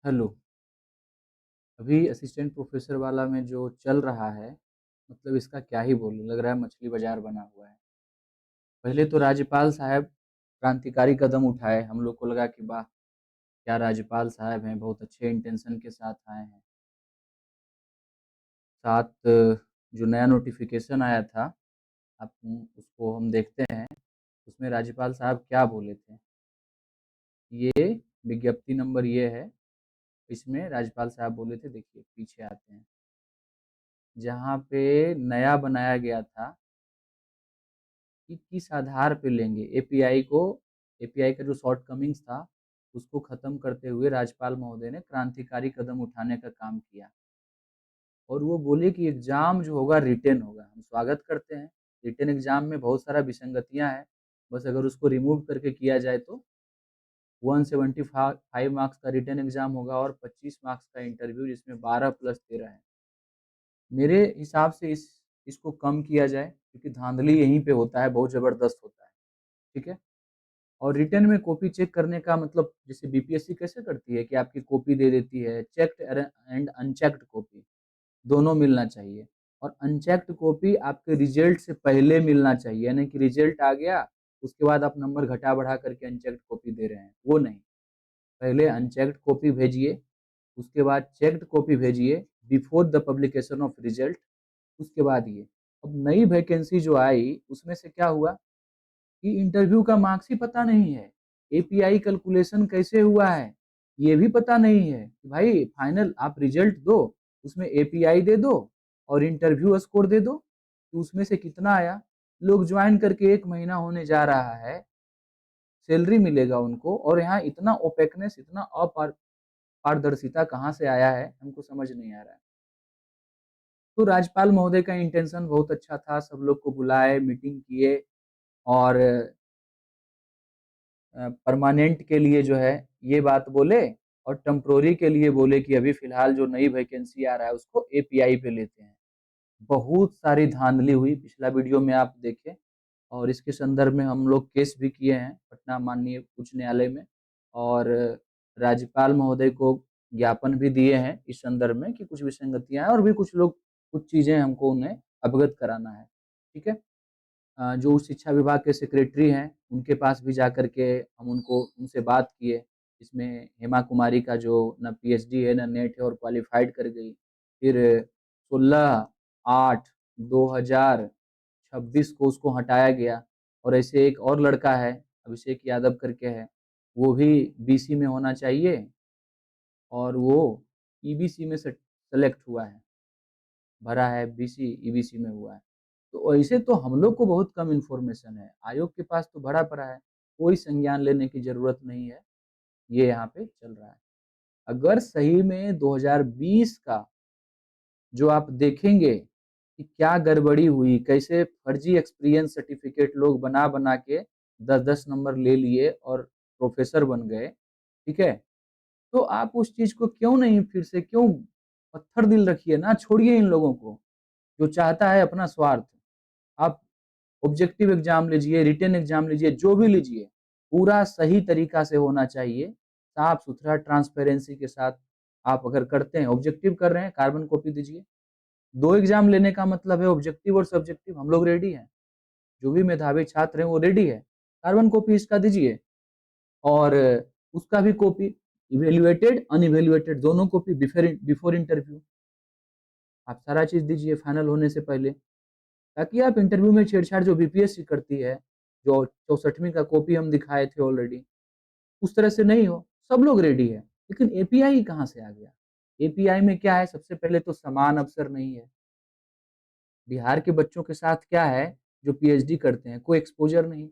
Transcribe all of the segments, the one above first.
Hello. अभी assistant professor वाला में जो चल रहा है, मतलब इसका क्या ही बोलूं, लग रहा है मछली बाजार बना हुआ है। पहले तो राज्यपाल साहब क्रांतिकारी कदम उठाए, हम लोग को लगा कि वाह, क्या राज्यपाल साहब हैं, बहुत अच्छे इंटेंशन के साथ आए हैं। साथ जो नया नोटिफिकेशन आया था, आप उसको हम देखते हैं। उसमें राज्यपाल साहब क्या बोले थे, ये विज्ञप्ति नंबर ये है। इसमें राज्यपाल साहब बोले थे, देखिए पीछे आते हैं, जहाँ पे नया बनाया गया था कि किस आधार पे लेंगे एपीआई को। एपीआई का जो शॉर्टकमिंग्स था, उसको खत्म करते हुए राज्यपाल महोदय ने क्रांतिकारी कदम उठाने का काम किया। और वो बोले कि एग्जाम जो होगा रिटेन होगा। हम स्वागत करते हैं, रिटेन एग्जाम में बहुत सारा विसंगतियां हैं, बस अगर उसको रिमूव करके किया जाए तो 175 मार्क्स का रिटेन एग्जाम होगा और 25 मार्क्स का इंटरव्यू, जिसमें 12+13 है। मेरे हिसाब से इसको कम किया जाए, क्योंकि धांधली यहीं पे होता है, बहुत जबरदस्त होता है। ठीक है। और रिटर्न में कॉपी चेक करने का मतलब, जैसे बीपीएससी कैसे करती है कि आपकी कॉपी दे देती है, चेक्ड एंड अनचेक्ड कॉपी दोनों मिलना चाहिए। और अनचेक्ड कॉपी आपके रिजल्ट से पहले मिलना चाहिए, यानी कि रिजल्ट आ गया उसके बाद आप नंबर घटा बढ़ा करके अनचेक्ड कॉपी दे रहे हैं, वो नहीं। पहले अनचेक्ड कॉपी भेजिए, उसके बाद चेक्ड कॉपी भेजिए before the publication of result. उसके बाद ये अब नई वैकेंसी जो आई, उसमें से क्या हुआ कि इंटरव्यू का मार्क्स ही पता नहीं है, एपीआई कैलकुलेशन कैसे हुआ है ये भी पता नहीं है। भाई फाइनल आप रिजल्ट दो, उसमें एपीआई दे दो और इंटरव्यू स्कोर दे दो कि उसमें से कितना आया। लोग ज्वाइन करके 1 महीना होने जा रहा है, सैलरी मिलेगा उनको, और यहाँ इतना ओपेकनेस, इतना अपारदर्शिता कहाँ से आया है, हमको समझ नहीं आ रहा है। तो राज्यपाल महोदय का इंटेंशन बहुत अच्छा था, सब लोग को बुलाए, मीटिंग किए, और परमानेंट के लिए जो है ये बात बोले, और टेम्प्रोरी के लिए बोले कि अभी फिलहाल जो नई वैकेंसी आ रहा है उसको एपीआई पे लेते हैं। बहुत सारी धांधली हुई, पिछला वीडियो में आप देखें। और इसके संदर्भ में हम लोग केस भी किए हैं पटना माननीय उच्च न्यायालय में, और राज्यपाल महोदय को ज्ञापन भी दिए हैं इस संदर्भ में कि कुछ विसंगतियां हैं, और भी कुछ लोग कुछ चीजें हमको उन्हें अवगत कराना है। ठीक है। जो शिक्षा विभाग के सेक्रेटरी हैं उनके पास भी जा कर के हम उनसे बात किए। इसमें हेमा कुमारी का जो ना पीएचडी है ना नेट है और क्वालिफाइड कर गई। फिर 16/8/2026 को उसको हटाया गया। और ऐसे एक और लड़का है, अभिषेक यादव करके है, वो भी बीसी में होना चाहिए, और वो ईबीसी में सेलेक्ट हुआ है, भरा है बीसी, ईबीसी में हुआ है। तो ऐसे तो हम लोग को बहुत कम इन्फॉर्मेशन है, आयोग के पास तो भरा पड़ा है, कोई संज्ञान लेने की जरूरत नहीं है। ये यहाँ पे चल रहा है। अगर सही में 2020 का जो आप देखेंगे कि क्या गड़बड़ी हुई, कैसे फर्जी एक्सपीरियंस सर्टिफिकेट लोग बना बना के 10-10 नंबर ले लिए और प्रोफेसर बन गए। ठीक है। तो आप उस चीज को क्यों नहीं, फिर से क्यों पत्थर दिल रखिए ना, छोड़िए इन लोगों को। जो चाहता है अपना स्वार्थ, आप ऑब्जेक्टिव एग्जाम लीजिए, रिटन एग्जाम लीजिए, जो भी लीजिए, पूरा सही तरीका से होना चाहिए, साफ सुथरा ट्रांसपेरेंसी के साथ। आप अगर करते हैं, ऑब्जेक्टिव कर रहे हैं, कार्बन कॉपी दीजिए। 2 एग्जाम लेने का मतलब है ऑब्जेक्टिव और सब्जेक्टिव, हम लोग रेडी हैं, जो भी मेधावी छात्र हैं वो रेडी है। कार्बन कॉपी इसका दीजिए, और उसका भी कॉपी, इवेल्युएटेड अनइवेल्युएटेड दोनों कॉपी बिफोर इंटरव्यू। आप सारा चीज दीजिए फाइनल होने से पहले, ताकि आप इंटरव्यू में छेड़छाड़ जो बीपीएससी करती है, जो 64वीं का कॉपी हम दिखाए थे ऑलरेडी, उस तरह से नहीं हो। सब लोग रेडी है, लेकिन एपीआई कहाँ से आ गया। एपीआई में क्या है, सबसे पहले तो समान अवसर नहीं है। बिहार के बच्चों के साथ क्या है, जो पीएचडी करते हैं, कोई एक्सपोजर नहीं।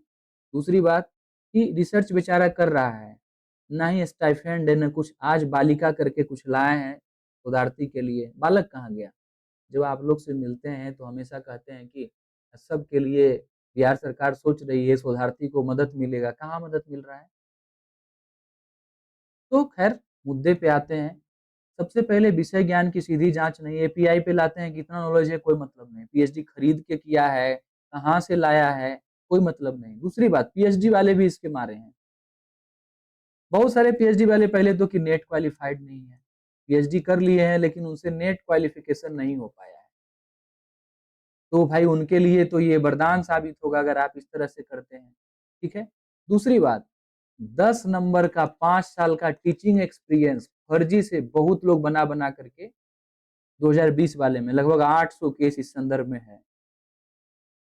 दूसरी बात कि रिसर्च बेचारा कर रहा है, ना ही स्टाइफेंड है, ना कुछ। आज बालिका करके कुछ लाए हैं शोधार्थी के लिए, बालक कहाँ गया। जब आप लोग से मिलते हैं तो हमेशा कहते हैं कि सबके लिए बिहार सरकार सोच रही है, शोधार्थी को मदद मिलेगा, कहाँ मदद मिल रहा है। तो खैर, मुद्दे पे आते हैं। सबसे पहले विषय ज्ञान की सीधी जांच नहीं, एपीआई पे लाते हैं, कितना नॉलेज है कोई मतलब नहीं, पीएचडी खरीद के किया है, कहाँ से लाया है, कोई मतलब नहीं। दूसरी बात, पीएचडी वाले भी इसके मारे हैं। बहुत सारे पीएचडी वाले पहले तो कि नेट क्वालिफाइड नहीं है, पीएचडी कर लिए हैं लेकिन उनसे नेट क्वालिफिकेशन नहीं हो पाया है। तो भाई उनके लिए तो ये वरदान साबित होगा अगर आप इस तरह से करते हैं, ठीक है। दूसरी बात, 10 नंबर का 5 साल का टीचिंग एक्सपीरियंस फर्जी से बहुत लोग बना बना करके 2020 वाले में लगभग 800 केस इस संदर्भ में है।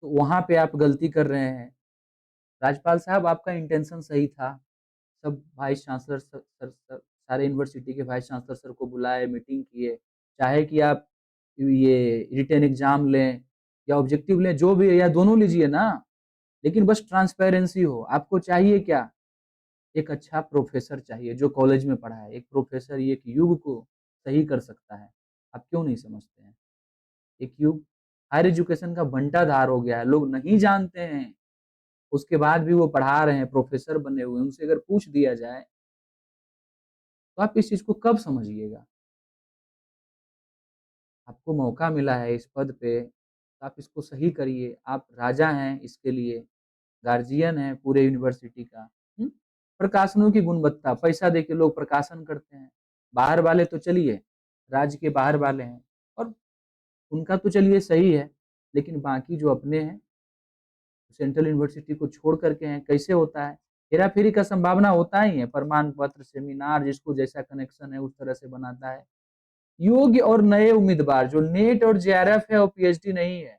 तो वहां पे आप गलती कर रहे हैं। राज्यपाल साहब आपका इंटेंशन सही था, सब वाइस चांसलर सर सारे यूनिवर्सिटी के वाइस चांसलर सर को बुलाए, मीटिंग किए, चाहे कि आप ये रिटन एग्जाम लें या ऑब्जेक्टिव लें, जो भी है, या दोनों लीजिए ना, लेकिन बस ट्रांसपेरेंसी हो। आपको चाहिए क्या? एक अच्छा प्रोफेसर चाहिए जो कॉलेज में पढ़ा है। एक प्रोफेसर एक युग को सही कर सकता है। आप क्यों नहीं समझते हैं? एक युग हायर एजुकेशन का बंटाधार हो गया है, लोग नहीं जानते हैं, उसके बाद भी वो पढ़ा रहे हैं, प्रोफेसर बने हुए हैं। उनसे अगर पूछ दिया जाए तो आप इस चीज को कब समझिएगा? आपको मौका मिला है इस पद पे, तो आप इसको सही करिए। आप राजा हैं इसके लिए, गार्जियन हैं पूरे यूनिवर्सिटी का। प्रकाशनों की गुणवत्ता, पैसा देके लोग प्रकाशन करते हैं। बाहर वाले तो चलिए, राज्य के बाहर वाले हैं और उनका तो चलिए सही है, लेकिन बाकी जो अपने हैं, सेंट्रल यूनिवर्सिटी को छोड़ करके हैं, कैसे होता है? हेरा फेरी का संभावना होता ही है। प्रमाण पत्र, सेमिनार, जिसको जैसा कनेक्शन है उस तरह से बनाता है। योग्य और नए उम्मीदवार, जो नेट और जेआरएफ है और पीएचडी नहीं है,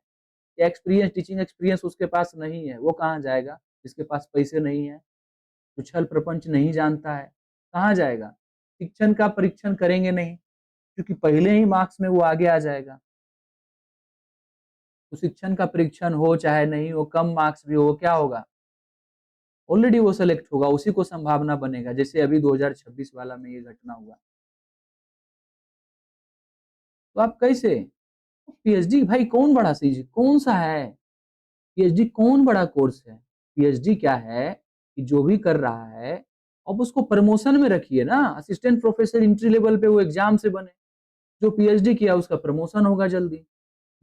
एक्सपीरियंस, टीचिंग एक्सपीरियंस उसके पास नहीं है, वो कहाँ जाएगा? जिसके पास पैसे नहीं है, जो छल प्रपंच नहीं जानता है, कहाँ जाएगा? शिक्षण का परीक्षण करेंगे नहीं, क्योंकि पहले ही मार्क्स में वो आगे आ जाएगा। तो शिक्षण का परीक्षण हो चाहे नहीं हो, कम मार्क्स भी हो, क्या होगा? ऑलरेडी वो सेलेक्ट होगा, उसी को संभावना बनेगा, जैसे अभी 2026 वाला में ये घटना हुआ। तो आप कैसे? पीएचडी भाई कौन बड़ा चीज, कौन सा है? पीएचडी कौन बड़ा कोर्स है? पीएचडी क्या है कि जो भी कर रहा है अब उसको प्रमोशन में रखिए ना। असिस्टेंट प्रोफेसर एंट्री लेवल पे वो एग्जाम से बने, जो पीएचडी किया उसका प्रमोशन होगा जल्दी,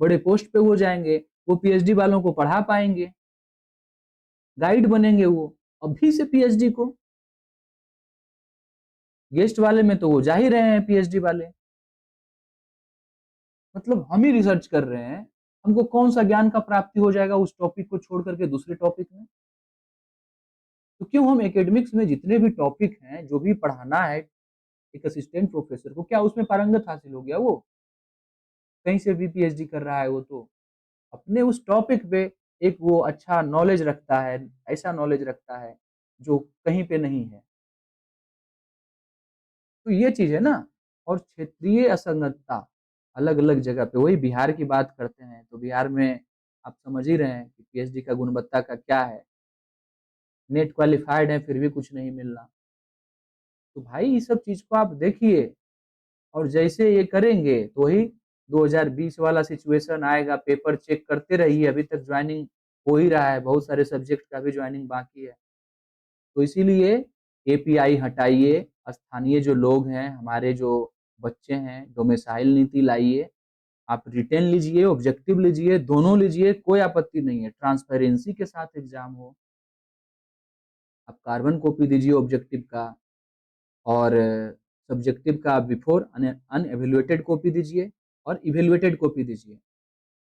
बड़े पोस्ट पे हो जाएंगे, वो पीएचडी वालों को पढ़ा पाएंगे, गाइड बनेंगे वो। अभी से पीएचडी को, गेस्ट वाले में तो वो जा ही रहे हैं पीएचडी वाले। मतलब हम ही रिसर्च कर रहे हैं, हमको कौन सा ज्ञान का प्राप्ति हो जाएगा उस टॉपिक को छोड़ करके दूसरे टॉपिक में? तो क्यों हम एकेडमिक्स में जितने भी टॉपिक हैं, जो भी पढ़ाना है एक असिस्टेंट प्रोफेसर को, क्या उसमें पारंगत हासिल हो गया? वो कहीं से भी पीएचडी कर रहा है, वो तो अपने उस टॉपिक पे एक वो अच्छा नॉलेज रखता है, ऐसा नॉलेज रखता है जो कहीं पे नहीं है। तो ये चीज है ना। और क्षेत्रीय असंगतता, अलग अलग जगह पे, वही बिहार की बात करते हैं तो बिहार में आप समझ ही रहे हैं कि पीएचडी का गुणवत्ता का क्या है। नेट क्वालिफाइड है फिर भी कुछ नहीं मिल रहा। तो भाई ये सब चीज को आप देखिए, और जैसे ये करेंगे तो वही 2020 वाला सिचुएशन आएगा। पेपर चेक करते रहिए, अभी तक ज्वाइनिंग हो ही रहा है, बहुत सारे सब्जेक्ट का भी ज्वाइनिंग बाकी है। तो इसीलिए एपीआई हटाइए, स्थानीय जो लोग हैं, हमारे जो बच्चे हैं, डोमिसाइल नीति लाइए, आप रिटेन लीजिए, ऑब्जेक्टिव लीजिए, दोनों लीजिए, कोई आपत्ति नहीं है। ट्रांसपेरेंसी के साथ एग्जाम हो, आप कार्बन कॉपी दीजिए ऑब्जेक्टिव का, और सब्जेक्टिव का बिफोर अनएवेल्युएटेड कॉपी दीजिए और इवेल्युएटेड कॉपी दीजिए,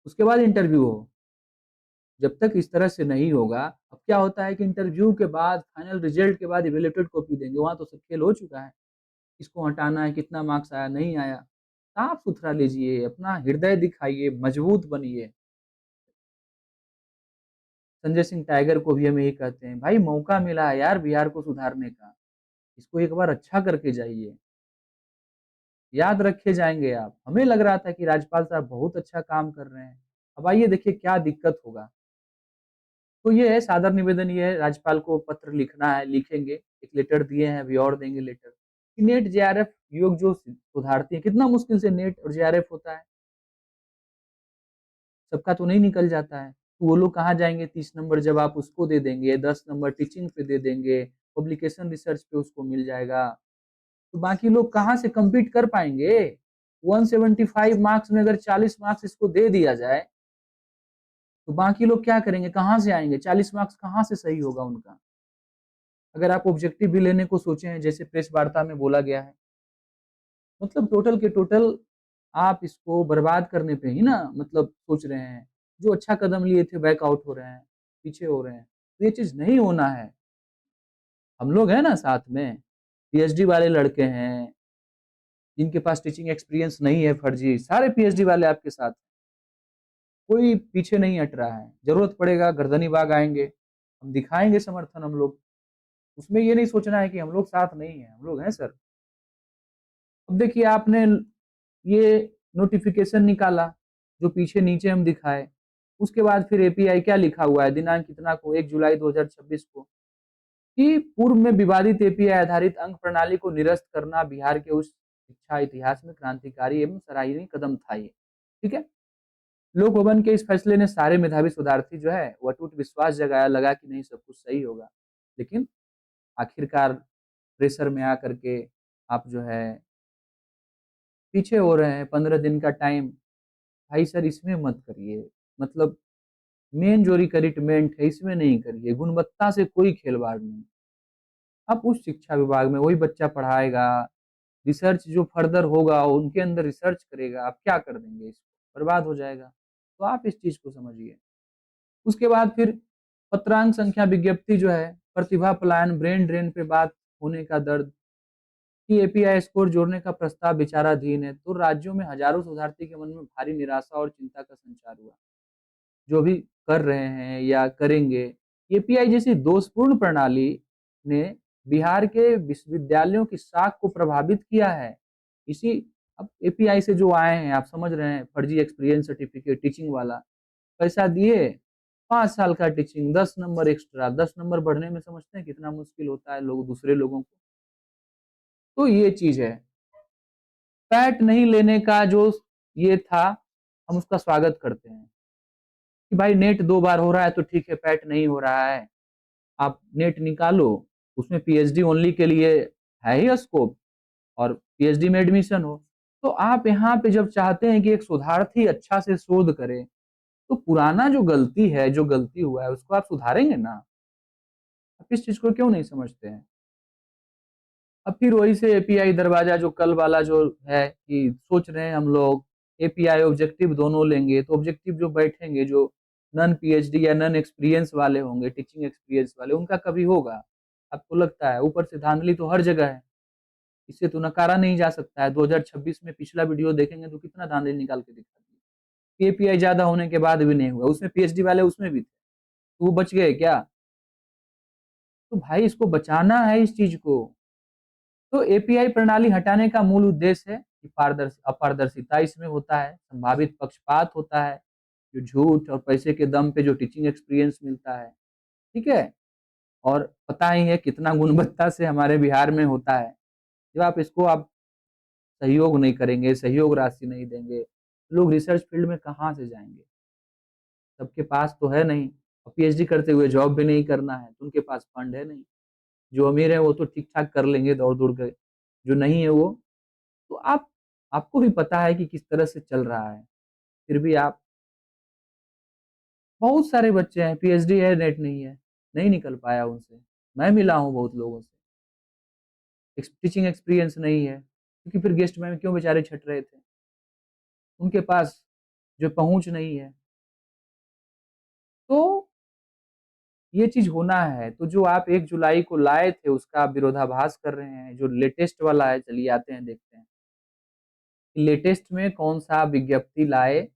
उसके बाद इंटरव्यू हो। जब तक इस तरह से नहीं होगा, अब क्या होता है कि इंटरव्यू के बाद, फाइनल रिजल्ट के बाद इवेल्युएटेड कॉपी देंगे, वहां तो सब खेल हो चुका है। किसको हटाना है, कितना मार्क्स आया नहीं आया। साफ सुथरा लीजिए, अपना हृदय दिखाइए, मजबूत बनिए। संजय सिंह टाइगर को भी हम यही कहते हैं, भाई मौका मिला है यार बिहार को सुधारने का, इसको एक बार अच्छा करके जाइए, याद रखे जाएंगे आप। हमें लग रहा था कि राज्यपाल साहब बहुत अच्छा काम कर रहे हैं, अब आइए देखिए क्या दिक्कत होगा। तो ये है सादर निवेदन, ये है राज्यपाल को पत्र लिखना है, लिखेंगे। एक लेटर दिए हैं, अभी और देंगे लेटर कि नेट जेआरएफ योग जो सुधारती है, कितना मुश्किल से नेट और जेआरएफ होता है, सबका तो नहीं निकल जाता है। तो वो लोग कहाँ जाएंगे? 30 नंबर जब आप उसको दे देंगे, 10 नंबर टीचिंग पे दे देंगे, पब्लिकेशन रिसर्च पे उसको मिल जाएगा, तो बाकी लोग कहाँ से compete कर पाएंगे? 175 मार्क्स में अगर 40 मार्क्स इसको दे दिया जाए, तो बाकी लोग क्या करेंगे? कहाँ से आएंगे? 40 मार्क्स कहाँ से सही होगा उनका? अगर आप ऑब्जेक्टिव भी लेने को सोचे हैं, जैसे प्रेस वार्ता में बोला गया है, मतलब टोटल के टोटल आप इसको बर्बाद करने पे ही ना मतलब सोच रहे हैं। जो अच्छा कदम लिए थे बैकआउट हो रहे हैं, पीछे हो रहे हैं, तो ये चीज़ नहीं होना है। हम लोग हैं ना साथ में, पीएचडी वाले लड़के हैं, जिनके पास टीचिंग एक्सपीरियंस नहीं है फर्जी, सारे पीएचडी वाले आपके साथ, कोई पीछे नहीं हट रहा है। ज़रूरत पड़ेगा गर्दनी बाग आएँगे, हम दिखाएँगे समर्थन हम लोग। उसमें ये नहीं सोचना है कि हम लोग साथ नहीं हैं, हम लोग हैं सर। अब देखिए आपने ये नोटिफिकेशन निकाला, जो पीछे नीचे हम दिखाए, उसके बाद फिर एपीआई क्या लिखा हुआ है दिनांक कितना को 1 जुलाई 2026 को, कि पूर्व में विवादित एपीआई आधारित अंक प्रणाली को निरस्त करना बिहार के उस शिक्षा इतिहास में क्रांतिकारी एवं सराहनीय कदम था ये। ठीक है। लोक भवन के इस फैसले ने सारे मेधावी शोधार्थी जो है वो अटूट विश्वास जगाया, लगा कि नहीं सब कुछ सही होगा। लेकिन आखिरकार प्रेशर में आकर के आप जो है पीछे हो रहे हैं। 15 दिन का टाइम, भाई सर इसमें मत करिए। मतलब मेन जो रिक्रूटमेंट है इसमें नहीं करिए, गुणवत्ता से कोई खिलवाड़ नहीं। आप उस शिक्षा विभाग में वही बच्चा पढ़ाएगा, रिसर्च जो फर्दर होगा उनके अंदर रिसर्च करेगा, आप क्या कर देंगे, इसको बर्बाद हो जाएगा। तो आप इस चीज को समझिए। उसके बाद फिर पत्रांक संख्या विज्ञप्ति जो है, प्रतिभा पलायन ब्रेन ड्रेन पे बात होने का दर्द, कि एपीआई स्कोर जोड़ने का प्रस्ताव विचाराधीन है, तो राज्यों में हजारों शोधार्थी के मन में भारी निराशा और चिंता का संचार हुआ। जो भी कर रहे हैं या करेंगे, एपीआई जैसी दोषपूर्ण प्रणाली ने बिहार के विश्वविद्यालयों की साख को प्रभावित किया है। इसी अब एपीआई से जो आए हैं, आप समझ रहे हैं, फर्जी एक्सपीरियंस सर्टिफिकेट टीचिंग वाला, पैसा दिए, 5 साल का टीचिंग, 10 नंबर एक्स्ट्रा, 10 नंबर बढ़ने में समझते हैं कितना मुश्किल होता है लोग दूसरे लोगों को। तो ये चीज है। पैट नहीं लेने का जो ये था, हम उसका स्वागत करते हैं कि भाई नेट 2 बार हो रहा है तो ठीक है, पैट नहीं हो रहा है, आप नेट निकालो, उसमें पीएचडी ओनली के लिए है ही स्कोप, और पीएचडी में एडमिशन हो। तो आप यहाँ पे जब चाहते हैं कि एक शोधार्थी अच्छा से शोध करे, तो पुराना जो गलती है, जो गलती हुआ है, उसको आप सुधारेंगे ना। आप इस चीज को क्यों नहीं समझते हैं। अब फिर वही से एपीआई दरवाजा जो कल वाला जो है, कि सोच रहे हैं हम लोग एपीआई ऑब्जेक्टिव दोनों लेंगे, तो ऑब्जेक्टिव जो बैठेंगे, जो नन पीएचडी या नन एक्सपीरियंस वाले होंगे, टीचिंग एक्सपीरियंस वाले, उनका कभी होगा। आपको लगता है? ऊपर से धांधली तो हर जगह है, इसे तो नकारा नहीं जा सकता है। 2026 में पिछला वीडियो देखेंगे तो कितना धांधली निकाल के दिखा दी। एपीआई ज्यादा होने के बाद भी नहीं हुआ, उसमें पीएचडी वाले उसमें भी थे, तो वो बच गए क्या? तो भाई इसको बचाना है इस चीज को। तो एपीआई प्रणाली हटाने का मूल उद्देश्य है कि अपारदर्शिता इसमें होता है, संभावित पक्षपात होता है, जो झूठ और पैसे के दम पे जो टीचिंग एक्सपीरियंस मिलता है। ठीक है। और पता ही है कितना गुणवत्ता से हमारे बिहार में होता है। जब आप इसको आप सहयोग नहीं करेंगे, सहयोग राशि नहीं देंगे, लोग रिसर्च फील्ड में कहाँ से जाएंगे? सबके पास तो है नहीं, और पीएचडी करते हुए जॉब भी नहीं करना है तो उनके पास फंड है नहीं। जो अमीर है वो तो ठीक ठाक कर लेंगे दौड़ दौड़ कर, जो नहीं है वो, तो आपको भी पता है कि किस तरह से चल रहा है, फिर भी आप, बहुत सारे बच्चे हैं पीएचडी है, नेट नहीं है, नहीं निकल पाया उनसे। मैं मिला हूँ बहुत लोगों से, टीचिंग एक्सपीरियंस नहीं है, क्योंकि फिर गेस्ट में क्यों बेचारे छट रहे थे, उनके पास जो पहुंच नहीं है। तो ये चीज होना है। तो जो आप 1 जुलाई को लाए थे उसका आप विरोधाभास कर रहे हैं। जो लेटेस्ट वाला है, चलिए आते हैं देखते हैं लेटेस्ट में कौन सा विज्ञप्ति लाए,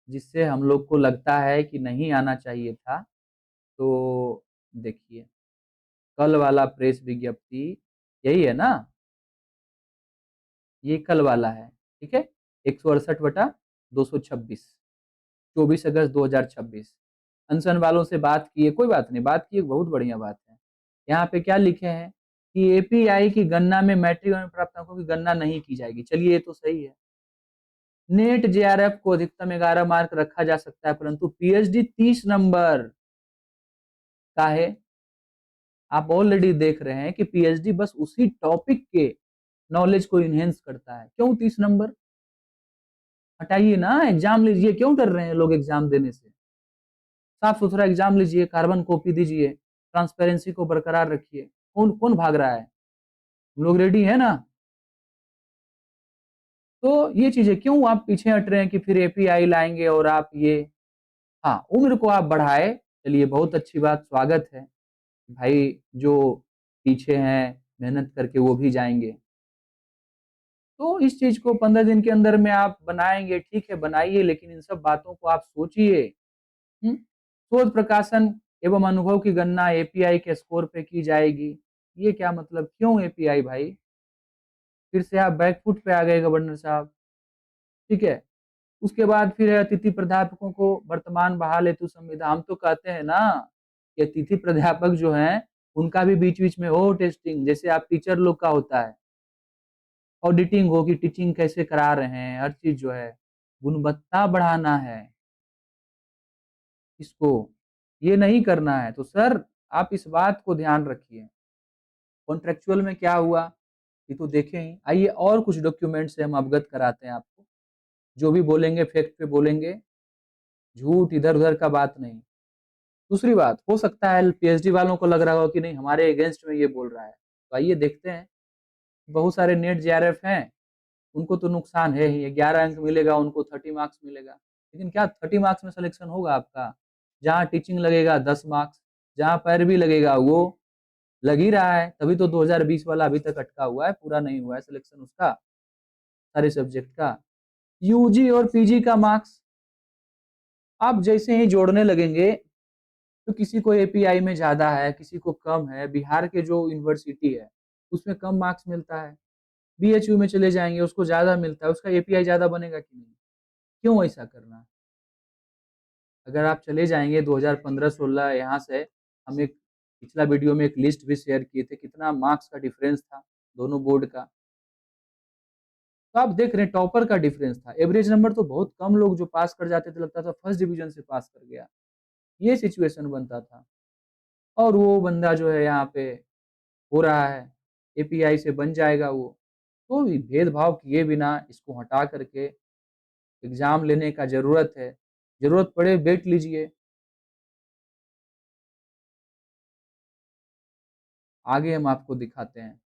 जिससे हम लोग को लगता है कि नहीं आना चाहिए था। तो देखिए, कल वाला प्रेस विज्ञप्ति यही है ना, ये कल वाला है। ठीक है। 168/226, 24 अगस्त 2026। अनशन वालों से बात की है, कोई बात नहीं, बात की है, बहुत बढ़िया बात है। यहाँ पे क्या लिखे हैं कि एपीआई की गणना में मैट्रिक में प्राप्त अंकों की गणना नहीं की जाएगी। चलिए ये तो सही है। नेट जेआरएफ को अधिकतम 11 मार्क रखा जा सकता है, परंतु पीएचडी 30 नंबर का है। आप ऑलरेडी देख रहे हैं कि पीएचडी बस उसी टॉपिक के नॉलेज को इनहेंस करता है। क्यों 30 नंबर? हटाइए ना, एग्जाम लीजिए। क्यों डर रहे हैं लोग एग्जाम देने से? साफ सुथरा एग्जाम लीजिए, कार्बन कॉपी दीजिए, ट्रांसपेरेंसी को बरकरार रखिए। कौन कौन भाग रहा है? हम लोग रेडी है ना? तो ये चीजें क्यों आप पीछे हट रहे हैं कि फिर एपीआई लाएंगे और आप ये, हाँ उम्र को आप बढ़ाए, चलिए बहुत अच्छी बात, स्वागत है भाई, जो पीछे हैं मेहनत करके वो भी जाएंगे। तो इस चीज को 15 दिन के अंदर में आप बनाएंगे, ठीक है बनाइए, लेकिन इन सब बातों को आप सोचिए। शोध प्रकाशन एवं अनुभव की गणना एपीआई के स्कोर पे की जाएगी। ये क्या मतलब, क्यों एपीआई भाई? फिर से आप बैकफुट पे आ गए गवर्नर साहब। ठीक है, उसके बाद फिर अतिथि प्राध्यापकों को वर्तमान बहाल हेतु संविदा, हम तो कहते हैं ना कि अतिथि प्राध्यापक जो हैं उनका भी बीच बीच में हो टेस्टिंग, जैसे आप टीचर लोग का होता है, ऑडिटिंग हो कि टीचिंग कैसे करा रहे हैं, हर चीज जो है गुणवत्ता बढ़ाना है इसको, ये नहीं करना है। तो सर आप इस बात को ध्यान रखिए। कॉन्ट्रेक्चुअल में क्या हुआ ये तो देखें ही, आइए और कुछ डॉक्यूमेंट से हम अवगत कराते हैं आपको। जो भी बोलेंगे फैक्ट पे बोलेंगे, झूठ इधर उधर का बात नहीं। दूसरी बात, हो सकता है पीएचडी वालों को लग रहा हो कि नहीं हमारे अगेंस्ट में ये बोल रहा है, तो आइए देखते हैं। बहुत सारे नेट जेआरएफ हैं, उनको तो नुकसान है ही, 11 अंक मिलेगा उनको, 30 मार्क्स मिलेगा, लेकिन क्या 30 मार्क्स में सिलेक्शन होगा आपका? जहाँ टीचिंग लगेगा 10 मार्क्स, जहाँ पैरवी लगेगा वो लग ही रहा है, तभी तो 2020 वाला अभी तक अटका हुआ है, पूरा नहीं हुआ है सिलेक्शन उसका सारे सब्जेक्ट का। यूजी और पीजी का मार्क्स आप जैसे ही जोड़ने लगेंगे, तो किसी को एपीआई में ज्यादा है, किसी को कम है, बिहार के जो यूनिवर्सिटी है उसमें कम मार्क्स मिलता है, बीएचयू में चले जाएंगे उसको ज्यादा मिलता है, उसका एपीआई ज्यादा बनेगा कि नहीं? क्यों ऐसा करना? अगर आप चले जाएंगे 2015-16 यहाँ से, हम एक पिछला वीडियो में एक लिस्ट भी शेयर किए थे कितना मार्क्स का डिफरेंस था दोनों बोर्ड का। तो आप देख रहे हैं टॉपर का डिफरेंस था, एवरेज नंबर तो बहुत कम लोग जो पास कर जाते थे, लगता था फर्स्ट डिवीजन से पास कर गया, ये सिचुएशन बनता था। और वो बंदा जो है यहाँ पे हो रहा है, एपीआई से बन जाएगा वो। तो भेदभाव किए बिना इसको हटा करके एग्जाम लेने का जरूरत है, जरूरत पड़े बैठ लीजिए। आगे हम आपको दिखाते हैं।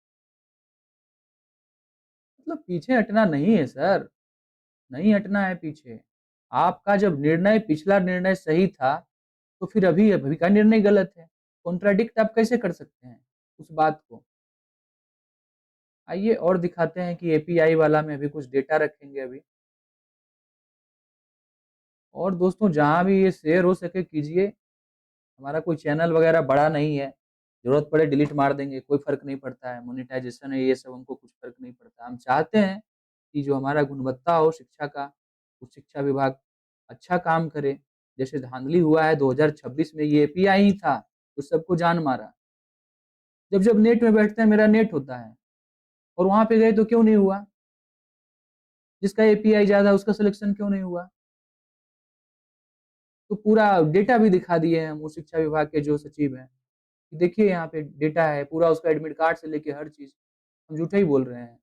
मतलब पीछे हटना नहीं है सर, नहीं हटना है पीछे। आपका जब निर्णय, पिछला निर्णय सही था, तो फिर अभी अभी का निर्णय गलत है। कॉन्ट्राडिक्ट आप कैसे कर सकते हैं उस बात को? आइए और दिखाते हैं कि एपीआई वाला में अभी कुछ डेटा रखेंगे अभी। और दोस्तों जहां भी ये शेयर हो सके कीजिए, हमारा कोई चैनल वगैरह बड़ा नहीं है, जरूरत पड़े डिलीट मार देंगे, कोई फर्क नहीं पड़ता है, मोनेटाइजेशन है ये सब हमको कुछ फर्क नहीं पड़ता। हम चाहते हैं कि जो हमारा गुणवत्ता हो शिक्षा का, उस शिक्षा विभाग अच्छा काम करे। जैसे धांधली हुआ है 2026 में, ये एपीआई ही था तो सबको जान मारा। जब जब नेट में बैठते हैं मेरा नेट होता है, और वहां पे गए तो क्यों नहीं हुआ? जिसका एपीआई ज्यादा उसका सिलेक्शन क्यों नहीं हुआ? तो पूरा डेटा भी दिखा दिए हैं हम उस शिक्षा विभाग के जो सचिव हैं, देखिए यहाँ पे डेटा है पूरा, उसका एडमिट कार्ड से लेके हर चीज, हम झूठे ही बोल रहे हैं।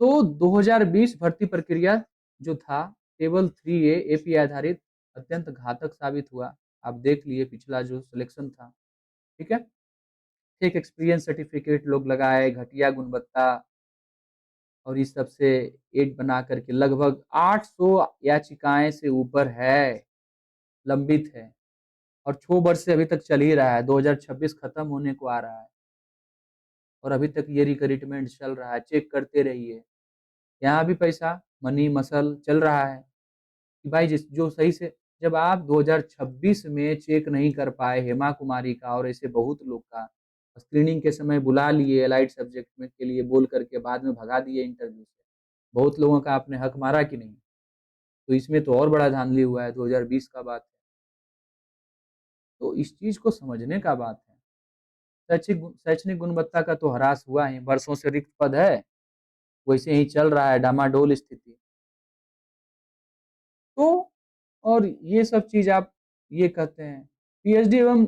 तो 2020 भर्ती प्रक्रिया जो था, टेबल 3A एपीआई आधारित, अत्यंत घातक साबित हुआ। आप देख लिए पिछला जो सिलेक्शन था, ठीक है, फेक एक्सपीरियंस सर्टिफिकेट लोग लगाए, घटिया गुणवत्ता, और इस सब से एड बना करके लगभग 800 याचिकाएं से ऊपर है, लंबित है, और 6 वर्ष से अभी तक चल ही रहा है, 2026 खत्म होने को आ रहा है और अभी तक ये रिक्रूटमेंट चल रहा है, चेक करते रहिए। यहाँ भी पैसा, मनी मसल चल रहा है कि भाई जिस जो सही से, जब आप 2026 में चेक नहीं कर पाए हेमा कुमारी का और ऐसे बहुत लोग का, स्क्रीनिंग के समय बुला लिए एलाइड सब्जेक्ट में के लिए बोल करके बाद में भगा दिए इंटरव्यू से, बहुत लोगों का आपने हक मारा कि नहीं? तो इसमें तो और बड़ा धांधली हुआ है, 2020 का बात है। तो इस चीज को समझने का बात है। शैक्षिक शैक्षणिक गुणवत्ता का तो ह्रास हुआ ही, वर्षों से रिक्त पद है, वैसे ही चल रहा है डामाडोल स्थिति। तो और ये सब चीज आप ये कहते हैं पीएचडी एवं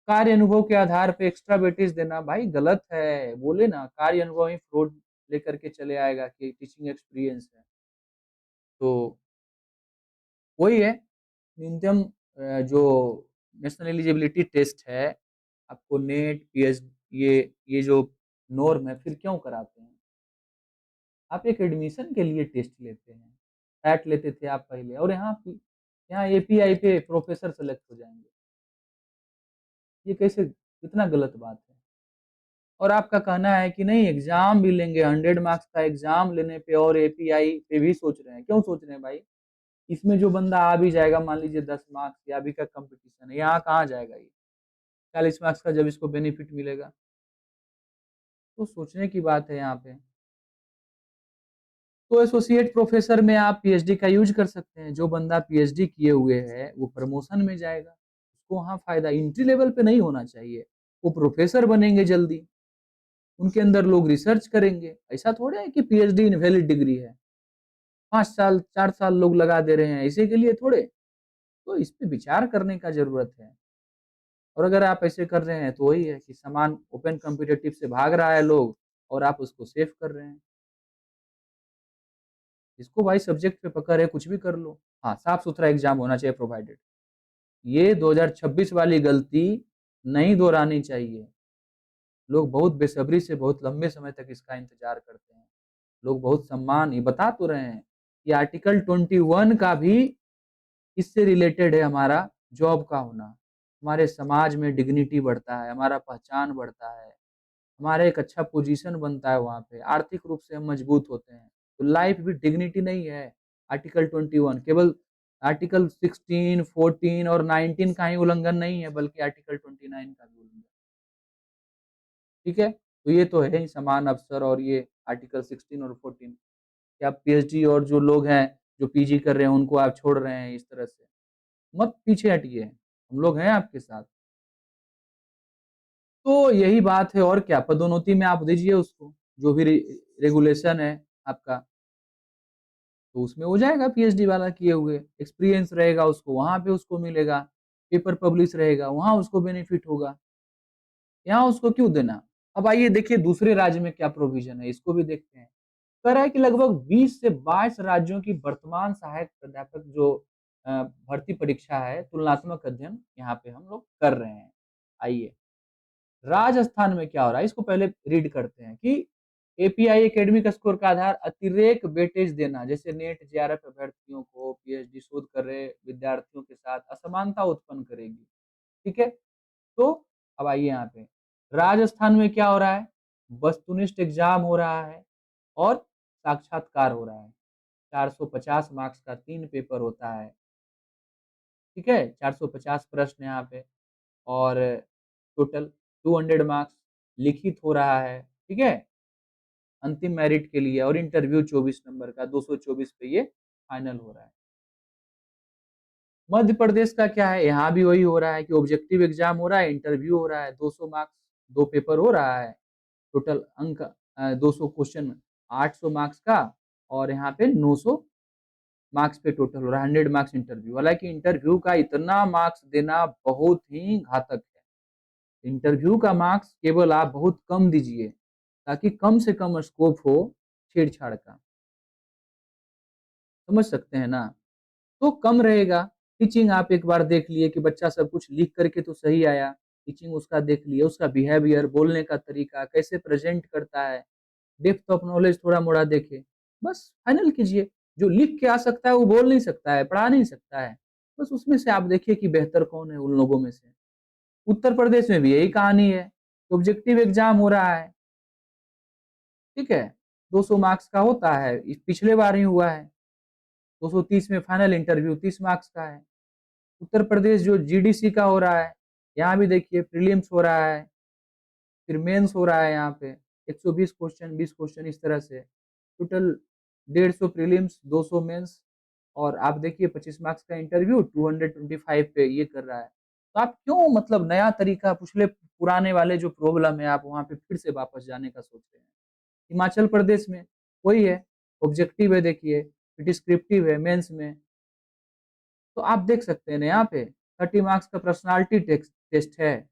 कार्य अनुभव के आधार पे एक्स्ट्रा वेटेज देना, भाई गलत है। बोले ना कार्य अनुभव ही फ्रॉड लेकर के चले आएगा कि टीचिंग एक्सपीरियंस है। तो वही है न्यूनतम जो नेशनल एलिजिबिलिटी टेस्ट है, आपको नेट, पीएच ये जो नॉर्म है फिर क्यों कराते हैं? आप एक एडमिशन के लिए टेस्ट लेते हैं, पैट लेते थे आप पहले, और यहाँ एपीआई पे प्रोफेसर सेलेक्ट हो जाएँगे। ये कैसे, कितना गलत बात है। और आपका कहना है कि नहीं एग्ज़ाम भी लेंगे, 100 मार्क्स का एग्ज़ाम लेने पे और एपीआई पे भी सोच रहे हैं। क्यों सोच रहे हैं भाई? इसमें जो बंदा आ भी जाएगा, मान लीजिए 10 मार्क्स या अभी का कॉम्पिटिशन है, यहाँ कहाँ जाएगा ये? 40 मार्क्स का जब इसको बेनिफिट मिलेगा। तो सोचने की बात है यहाँ पे। तो एसोसिएट प्रोफेसर में आप पीएचडी का यूज़ कर सकते हैं। जो बंदा पीएचडी किए हुए है, वो प्रमोशन में जाएगा। उसको वहाँ फ़ायदा एंट्री लेवल पे नहीं होना चाहिए। वो प्रोफेसर बनेंगे जल्दी, उनके अंदर लोग रिसर्च करेंगे। ऐसा थोड़े है कि पीएचडी इनवैलिड डिग्री है। 5 साल, 4 साल लोग लगा दे रहे हैं, इसी के लिए थोड़े। तो इस पे विचार करने का ज़रूरत है। और अगर आप ऐसे कर रहे हैं, तो वही है कि सामान ओपन कॉम्पिटिटिव से भाग रहा है लोग और आप उसको सेव कर रहे हैं। इसको भाई सब्जेक्ट पे पकड़ है, कुछ भी कर लो। हाँ, साफ-सुथरा एग्ज़ाम होना चाहिए प्रोवाइडेड। ये 2026 वाली गलती नहीं दोहरानी चाहिए। लोग बहुत बेसब्री से बहुत लंबे समय तक इसका इंतज़ार करते हैं। लोग बहुत सम्मान ये बता तो रहे हैं कि आर्टिकल 21 का भी इससे रिलेटेड है हमारा जॉब का होना। हमारे समाज में डिग्निटी बढ़ता है, हमारा पहचान बढ़ता है, हमारा एक अच्छा पोज़ीशन बनता है वहाँ पे, आर्थिक रूप से हम मजबूत होते हैं। तो लाइफ़ भी डिग्निटी नहीं है, आर्टिकल 21 केवल आर्टिकल 16, 14 और 19 का ही उल्लंघन नहीं है, बल्कि आर्टिकल 29 का भी उल्लंघन, ठीक है? तो ये तो है ही समान अवसर और ये आर्टिकल 16 और 14 कि आप पीएचडी और जो लोग हैं, जो पीजी कर रहे हैं, उनको आप छोड़ रहे हैं इस तरह से। मत पीछे हटिए, हम लोग हैं आपके साथ। तो यही बात है और क्या, पदोन्नति में आप दीजिए उसको, जो भी रेगुलेशन है आपका, तो उसमें हो जाएगा पीएचडी वाला किए हुए, एक्सपीरियंस रहेगा उसको, वहाँ पे उसको मिलेगा, पेपर पब्लिश रहेगा, वहाँ उसको बेनिफिट होगा, यहाँ उसको क्यों देना? अब आइए देखिए दूसरे राज्य में क्या प्रोविज़न है, इसको भी देखते हैं। कह रहा है कि लगभग 20 से 22 राज्यों की वर्तमान सहायक प्राध्यापक जो भर्ती परीक्षा है, तुलनात्मक अध्ययन यहाँ पे हम लोग कर रहे हैं। आइए, राजस्थान में क्या हो रहा है इसको पहले रीड करते हैं कि एपीआई एकेडमिक स्कोर का आधार अतिरेक वेटेज देना, जैसे नेट जेआरएफ अभ्यर्थियों को पीएचडी शोध कर रहे विद्यार्थियों के साथ असमानता उत्पन्न करेगी। ठीक है, तो अब आइए यहाँ पे राजस्थान में क्या हो रहा है, वस्तुनिष्ठ एग्जाम हो रहा है और साक्षात्कार हो रहा है। 450 मार्क्स का 3 पेपर होता है, ठीक है, 450 प्रश्न यहाँ पे और टोटल 200 मार्क्स लिखित हो रहा है, ठीक है, अंतिम मेरिट के लिए, और इंटरव्यू 24 नंबर का 224 पे ये फाइनल हो रहा है। मध्य प्रदेश का क्या है, यहाँ भी वही हो रहा है कि ऑब्जेक्टिव एग्जाम हो रहा है, इंटरव्यू हो रहा है, 200 मार्क्स 2 पेपर हो रहा है, टोटल अंक 200 क्वेश्चन 800 मार्क्स का, और यहाँ पे 900 मार्क्स पे टोटल हो रहा है, 100 मार्क्स इंटरव्यू। हालांकि इंटरव्यू का इतना मार्क्स देना बहुत ही घातक है। इंटरव्यू का मार्क्स केवल आप बहुत कम दीजिए, ताकि कम से कम स्कोप हो छेड़छाड़ का। समझ सकते हैं ना? तो कम रहेगा। टीचिंग आप एक बार देख लिए कि बच्चा सब कुछ लिख करके तो सही आया, टीचिंग उसका देख लिए, उसका बिहेवियर, बोलने का तरीका, कैसे प्रेज़ेंट करता है, डेप्थ ऑफ नॉलेज थोड़ा-मोड़ा देखें, बस फाइनल कीजिए। जो लिख के आ सकता है वो बोल नहीं सकता है, पढ़ा नहीं सकता है, बस उसमें से आप देखिए कि बेहतर कौन है उन लोगों में से। उत्तर प्रदेश में भी यही कहानी है, ऑब्जेक्टिव एग्ज़ाम हो रहा है, ठीक है? 200 मार्क्स का होता है, इस पिछले बार ही हुआ है, 230 में फाइनल इंटरव्यू 30 मार्क्स का है। उत्तर प्रदेश जो जीडीसी का हो रहा है, यहाँ भी देखिए प्रीलिम्स हो रहा है, फिर मेंस हो रहा है यहाँ पे, 120 क्वेश्चन 20 क्वेश्चन इस तरह से, टोटल 150 प्रीलिम्स 200 मेंस, और आप देखिए 25 मार्क्स का इंटरव्यू 225 पे ये कर रहा है। तो आप क्यों मतलब नया तरीका पिछले पुराने वाले जो प्रॉब्लम है आप वहाँ पे फिर से वापस जाने का सोच रहे हैं। हिमाचल प्रदेश में वही है, ऑब्जेक्टिव है देखिए, डिस्क्रिप्टिव है मेंस में, तो आप देख सकते हैं ना यहाँ पे 30 मार्क्स का पर्सनालिटी टेस्ट है,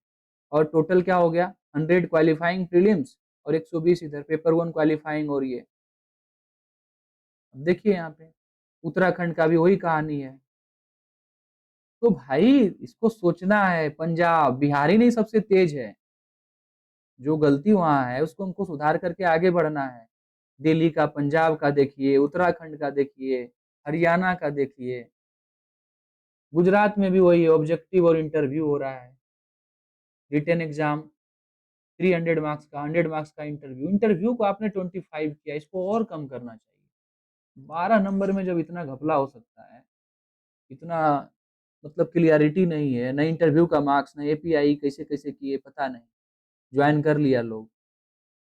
और टोटल क्या हो गया 100 क्वालिफाइंग प्रीलिम्स और 120 इधर पेपर 1 क्वालिफाइंग, और ये अब देखिए यहाँ पे उत्तराखंड का भी वही कहानी है। तो भाई इसको सोचना है, पंजाब, बिहार ही नहीं सबसे तेज है। जो गलती वहाँ है उसको हमको सुधार करके आगे बढ़ना है। दिल्ली का, पंजाब का देखिए, उत्तराखंड का देखिए, हरियाणा का देखिए, गुजरात में भी वही है, ऑब्जेक्टिव और इंटरव्यू हो रहा है। रिटन एग्जाम 300 मार्क्स का, 100 मार्क्स का इंटरव्यू, इंटरव्यू को आपने 25 किया, इसको और कम करना चाहिए। 12 नंबर में जब इतना घपला हो सकता है, इतना मतलब क्लियरिटी नहीं है, न इंटरव्यू का मार्क्स, न एपीआई कैसे कैसे किए पता नहीं, ज्वाइन कर लिया लोग।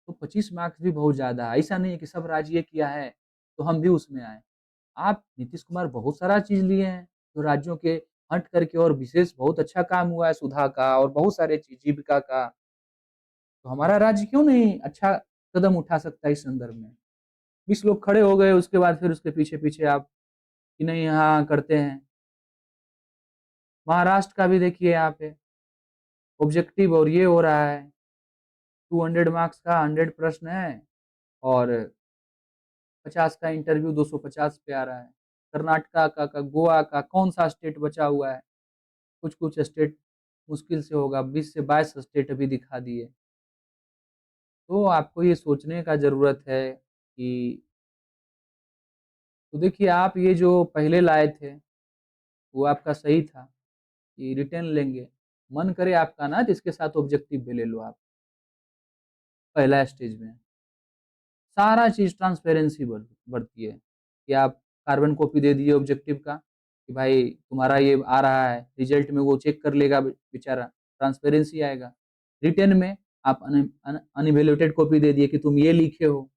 तो 25 मार्क्स भी बहुत ज़्यादा है। ऐसा नहीं है कि सब राज्य ये किया है तो हम भी उसमें आए। आप नीतीश कुमार बहुत सारा चीज़ लिए हैं, जो राज्यों के हट करके और विशेष बहुत अच्छा काम हुआ है, सुधा का और बहुत सारे चीज़, जीविका का। तो हमारा राज्य क्यों नहीं अच्छा कदम उठा सकता है इस संदर्भ में? 20 लोग खड़े हो गए, उसके बाद फिर उसके पीछे-पीछे आप कि नहीं यहाँ करते हैं। महाराष्ट्र का भी देखिए यहाँ पे ऑब्जेक्टिव और ये हो रहा है, 200 मार्क्स का 100 प्रश्न है और 50 का इंटरव्यू 250 पे आ रहा है। कर्नाटका का गोवा का कौन सा स्टेट बचा हुआ है? कुछ कुछ स्टेट मुश्किल से होगा, 20 से 22 स्टेट अभी दिखा दिए। तो आपको ये सोचने का ज़रूरत है कि तो देखिए आप ये जो पहले लाए थे, वो आपका सही था कि रिटर्न लेंगे। मन करे आपका ना तो इसके साथ ऑब्जेक्टिव भी ले लो आप, पहला स्टेज में। सारा चीज़ ट्रांसपेरेंसी बढ़ती है कि आप कार्बन कॉपी दे दिए ऑब्जेक्टिव का कि भाई तुम्हारा ये आ रहा है, रिजल्ट में वो चेक कर लेगा बेचारा, ट्रांसपेरेंसी आएगा। रिटर्न में आप अनइवेल्युएटेड कॉपी दे दिए कि तुम ये लिखे हो।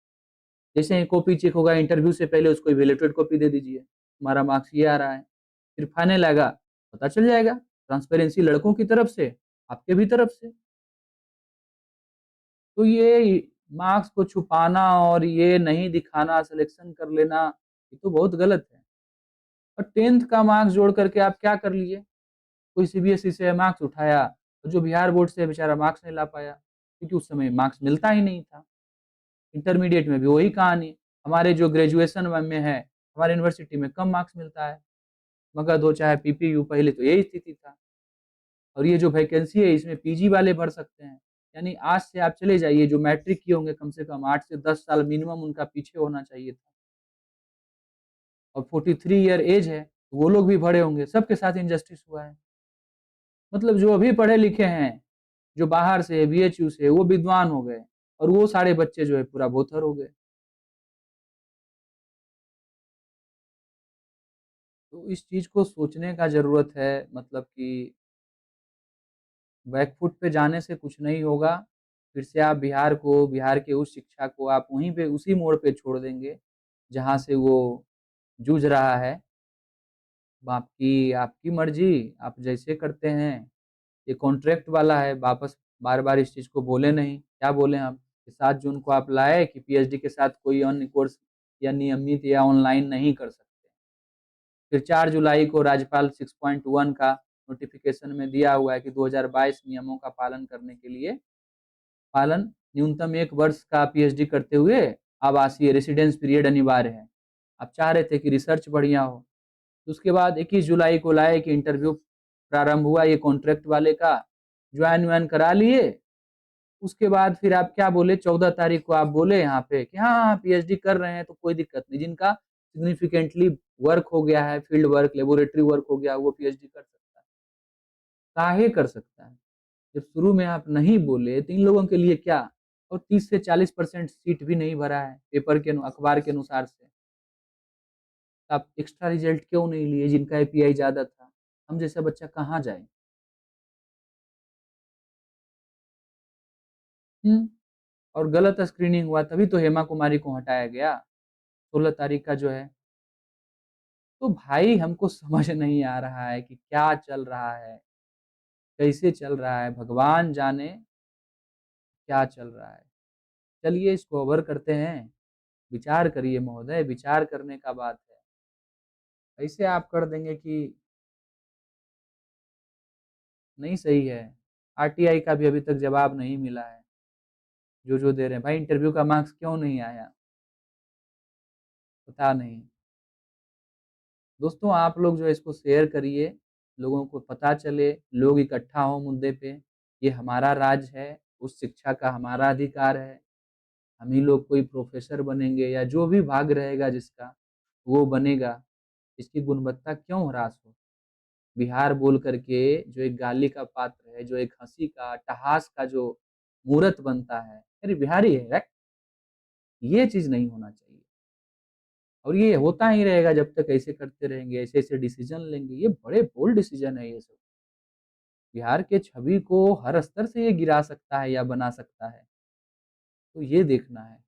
जैसे ही कॉपी चेक होगा इंटरव्यू से पहले उसको इवेल्युएटेड कॉपी दे दीजिए, तुम्हारा मार्क्स ये आ रहा है। फिर फाइनल आएगा, पता चल जाएगा। ट्रांसपेरेंसी लड़कों की तरफ से, आपके भी तरफ से। तो ये मार्क्स को छुपाना और ये नहीं दिखाना, सिलेक्शन कर लेना, ये तो बहुत गलत है। और 10th का मार्क्स जोड़ करके आप क्या कर लिए? कोई सीबीएसई से मार्क्स उठाया, और जो बिहार बोर्ड से बेचारा मार्क्स नहीं ला पाया, क्योंकि उस समय मार्क्स मिलता ही नहीं था। इंटरमीडिएट में भी वही कहानी, हमारे जो ग्रेजुएशन में है, हमारे यूनिवर्सिटी में कम मार्क्स मिलता है। मगध हो चाहे पीपीयू, पहले तो यही स्थिति था। और ये जो वैकेंसी है इसमें पीजी वाले भर सकते हैं। यानी आज से आप चले जाइए, जो मैट्रिक किए होंगे कम से कम 8 से 10 साल मिनिमम उनका पीछे होना चाहिए था, और 43 ईयर एज है, तो वो लोग भी भरे होंगे। सबके साथ इनजस्टिस हुआ है। मतलब जो अभी पढ़े लिखे हैं, जो बाहर से बीएचयू से, वो विद्वान हो गए, और वो सारे बच्चे जो है पूरा भोथर हो गए। तो इस चीज को सोचने का जरूरत है, मतलब कि बैकफुट पे जाने से कुछ नहीं होगा। फिर से आप बिहार को, बिहार के उस शिक्षा को आप वहीं पे उसी मोड़ पे छोड़ देंगे जहाँ से वो जूझ रहा है। आपकी आपकी मर्जी, आप जैसे करते हैं। ये कॉन्ट्रैक्ट वाला है, वापस बार बार इस चीज़ को बोले नहीं, क्या बोले हम कि 7 जून को आप लाए कि पीएचडी के साथ कोई अन्य कोर्स या नियमित या ऑनलाइन नहीं कर सकते। फिर 4 जुलाई को राज्यपाल 6.1 का नोटिफिकेशन में दिया हुआ है कि 2022 नियमों का पालन करने के लिए पालन न्यूनतम 1 वर्ष का पीएचडी करते हुए आवासीय रेसिडेंस पीरियड अनिवार्य है। आप चाह रहे थे कि रिसर्च बढ़िया हो। तो उसके बाद 21 जुलाई को लाए कि इंटरव्यू प्रारंभ हुआ ये कॉन्ट्रैक्ट वाले का, ज्वाइन व्वाइन करा लिए। उसके बाद फिर आप क्या बोले, 14 तारीख को आप बोले यहाँ पे कि हाँ हाँ पीएचडी कर रहे हैं तो कोई दिक्कत नहीं, जिनका सिग्निफिकेंटली वर्क हो गया है, फील्ड वर्क, लेबोरेटरी वर्क हो गया, वो पीएचडी कर सकता है। काहे कर सकता है? जब शुरू में आप नहीं बोले तो इन लोगों के लिए क्या? और 30 से 40% सीट भी नहीं भरा है पेपर के अखबार के अनुसार से। आप एक्स्ट्रा रिजल्ट क्यों नहीं लिए जिनका एपीआई ज्यादा था? हम जैसा बच्चा कहाँ जाए? हम्म। और गलत स्क्रीनिंग हुआ तभी तो हेमा कुमारी को हटाया गया 16 तारीख का जो है। तो भाई हमको समझ नहीं आ रहा है कि क्या चल रहा है, कैसे चल रहा है, भगवान जाने क्या चल रहा है। चलिए इसको ओवर करते हैं। विचार करिए महोदय, विचार करने का बात है। ऐसे आप कर देंगे कि नहीं सही है। आरटीआई का भी अभी तक जवाब नहीं मिला है। जो जो दे रहे हैं भाई, इंटरव्यू का मार्क्स क्यों नहीं आया, पता नहीं। दोस्तों आप लोग जो है इसको शेयर करिए। लोगों को पता चले, लोग इकट्ठा हों मुद्दे पे, ये हमारा राज्य है, उस शिक्षा का हमारा अधिकार है, हम ही लोग कोई प्रोफ़ेसर बनेंगे या जो भी भाग रहेगा जिसका, वो बनेगा, इसकी गुणवत्ता क्यों ह्रास हो? बिहार बोल कर के जो एक गाली का पात्र है, जो एक हँसी का, ठहास का जो मूरत बनता है, अरे बिहारी है, रैट! ये चीज़ नहीं होना चाहिए। और ये होता ही रहेगा जब तक ऐसे करते रहेंगे, ऐसे-ऐसे डिसीज़न लेंगे, ये बड़े बोल्ड डिसीज़न है ये सब। बिहार के छवि को हर स्तर से ये गिरा सकता है या बना सकता है, तो ये देखना है।